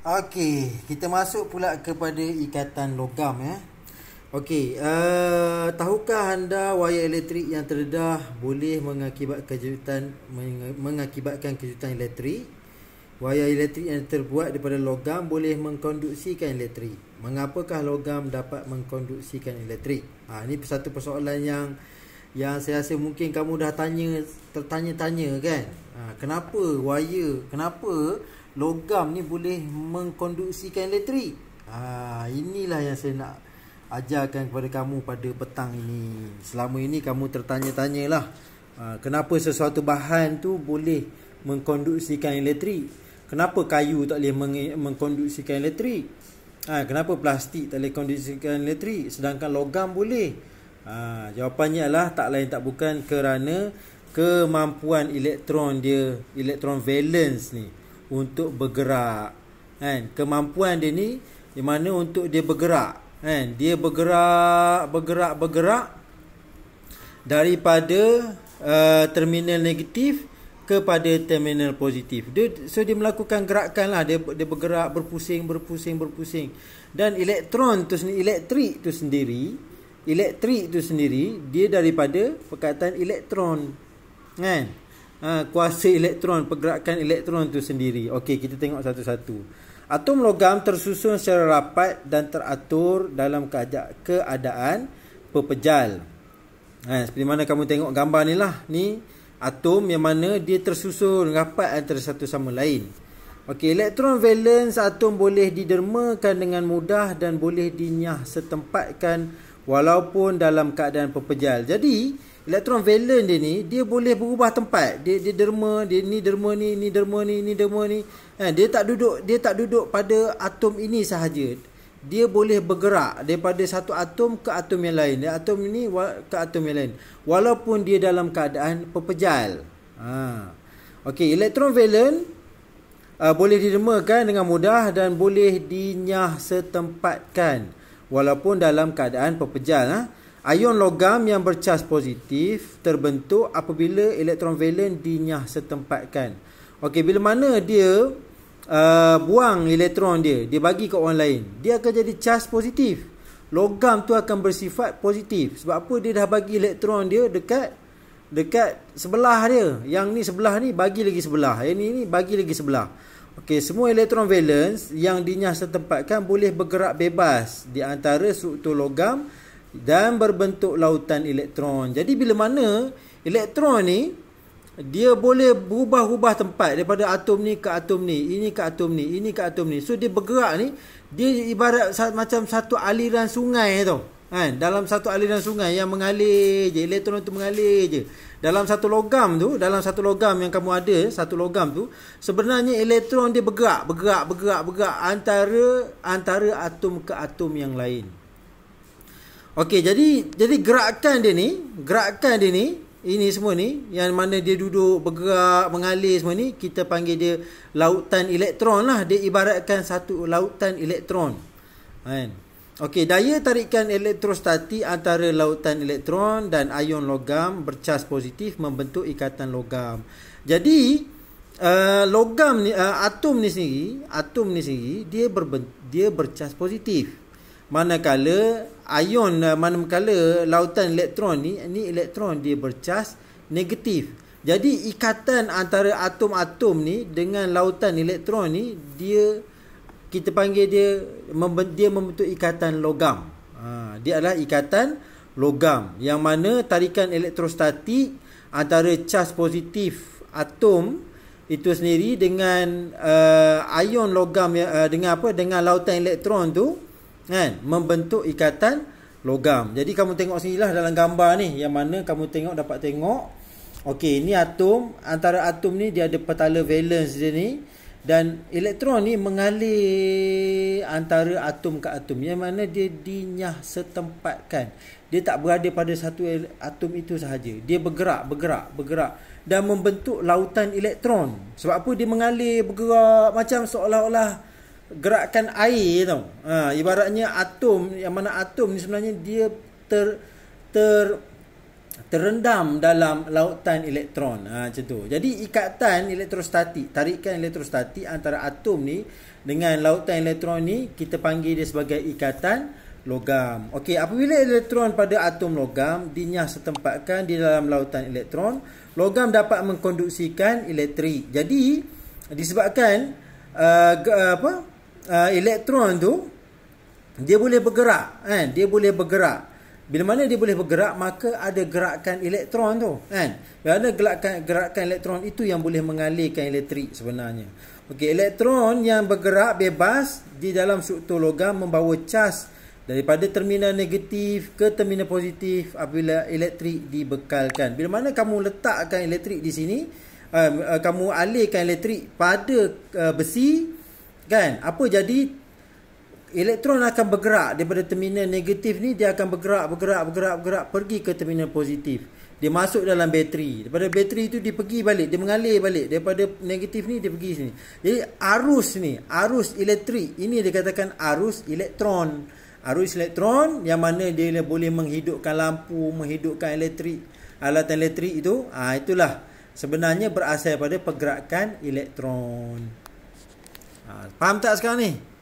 Okey, kita masuk pula kepada ikatan logam ya. Okey, tahukah anda wayar elektrik yang terdedah boleh mengakibatkan kejutan elektrik? Wayar elektrik yang terbuat daripada logam boleh mengkonduksikan elektrik. Mengapakah logam dapat mengkonduksikan elektrik? Ini satu persoalan yang saya rasa mungkin kamu dah tertanya-tanya kan. Kenapa logam ni boleh mengkonduksikan elektrik? Inilah yang saya nak ajarkan kepada kamu pada petang ini. Selama ini kamu tertanya-tanyalah, kenapa sesuatu bahan tu boleh mengkonduksikan elektrik? Kenapa kayu tak boleh mengkonduksikan elektrik? Kenapa plastik tak boleh konduksikan elektrik sedangkan logam boleh? Jawapannya adalah tak lain tak bukan kerana kemampuan elektron dia, elektron valence ni untuk bergerak. Kemampuan dia ni di mana untuk dia bergerak. Dia bergerak daripada terminal negatif kepada terminal positif. Dia melakukan gerakan lah. Dia bergerak, berpusing. Dan elektron tu sendiri, elektrik tu sendiri dia daripada perkataan elektron. Kuasa elektron, pergerakan elektron tu sendiri. Okey, kita tengok satu-satu. Atom logam tersusun secara rapat dan teratur dalam keadaan pepejal. Seperti mana kamu tengok gambar ni lah. Ni atom yang mana dia tersusun rapat antara satu sama lain. Okey, elektron valence atom boleh didermakan dengan mudah dan boleh dinyah setempatkan walaupun dalam keadaan pepejal. Jadi elektron valence dia ni dia boleh berubah tempat. Dia derma, ni derma ni, ni derma ni, ni derma ni. Dia tak duduk pada atom ini sahaja. Dia boleh bergerak daripada satu atom ke atom yang lain, dari atom ini ke atom yang lain, walaupun dia dalam keadaan pepejal. Okey, elektron valence boleh didermakan dengan mudah dan boleh dinyah setempatkan walaupun dalam keadaan pepejal. Ion logam yang bercas positif terbentuk apabila elektron valence dinyah setempatkan. Okey, bila mana dia buang elektron dia bagi ke orang lain, dia akan jadi cas positif. Logam tu akan bersifat positif. Sebab apa? Dia dah bagi elektron dia dekat sebelah dia. Yang ni sebelah ni bagi lagi sebelah. Yang ni bagi lagi sebelah. Okey, semua elektron valence yang dinyah setempatkan boleh bergerak bebas di antara struktur logam dan berbentuk lautan elektron. Jadi bila mana elektron ni dia boleh berubah-ubah tempat daripada atom ni ke atom ni, ini ke atom ni, ini ke atom ni. So dia bergerak ni, dia ibarat macam satu aliran sungai tau. Dalam satu aliran sungai yang mengalir je, elektron tu mengalir je. Dalam satu logam yang kamu ada, satu logam tu, sebenarnya elektron dia bergerak antara atom ke atom yang lain. Okey, jadi gerakan dia ni, ini semua ni, yang mana dia duduk, bergerak, mengalir semua ni, kita panggil dia lautan elektron lah. Dia ibaratkan satu lautan elektron. Okey, daya tarikan elektrostatik antara lautan elektron dan ion logam bercas positif membentuk ikatan logam. Jadi logam ni, atom ni sendiri dia bercas positif. Manakala lautan elektron ni elektron dia bercas negatif. Jadi ikatan antara atom-atom ni dengan lautan elektron ni kita panggil dia membentuk ikatan logam. Dia adalah ikatan logam yang mana tarikan elektrostatik antara cas positif atom itu sendiri dengan ion logam dengan lautan elektron tu membentuk ikatan logam. Jadi kamu tengok sinilah dalam gambar ni, yang mana kamu dapat tengok. Okey, ni atom, antara atom ni dia ada petala valence dia ni, dan elektron ni mengalir antara atom ke atom, yang mana dia dinyah setempatkan. Dia tak berada pada satu atom itu sahaja. Dia bergerak dan membentuk lautan elektron. Sebab apa? Dia mengalir, bergerak macam seolah-olah gerakan air tau. Ibaratnya atom, yang mana atom ni sebenarnya dia terendam dalam lautan elektron. Macam tu. Jadi ikatan elektrostatik, tarikan elektrostatik antara atom ni dengan lautan elektron ni kita panggil dia sebagai ikatan logam. Okey, apabila elektron pada atom logam dinyah setempatkan di dalam lautan elektron, logam dapat mengkonduksikan elektrik. Jadi disebabkan elektron tu dia boleh bergerak, kan? Dia boleh bergerak. Bila mana dia boleh bergerak, maka ada gerakan elektron tu, kan? Bila ada gerakan elektron itu yang boleh mengalirkan elektrik sebenarnya. Okey, elektron yang bergerak bebas di dalam struktur logam membawa cas daripada terminal negatif ke terminal positif apabila elektrik dibekalkan. Bila mana kamu letakkan elektrik di sini, kamu alirkan elektrik pada besi, kan? Apa jadi? Elektron akan bergerak daripada terminal negatif ni, dia akan bergerak pergi ke terminal positif. Dia masuk dalam bateri. Daripada bateri tu dia pergi balik, dia mengalir balik daripada negatif ni dia pergi sini. Jadi arus ni, arus elektrik ini dikatakan arus elektron. Arus elektron yang mana dia boleh menghidupkan lampu, menghidupkan elektrik, alatan elektrik itu, itulah sebenarnya berasal pada pergerakan elektron. Faham tak sekarang ni?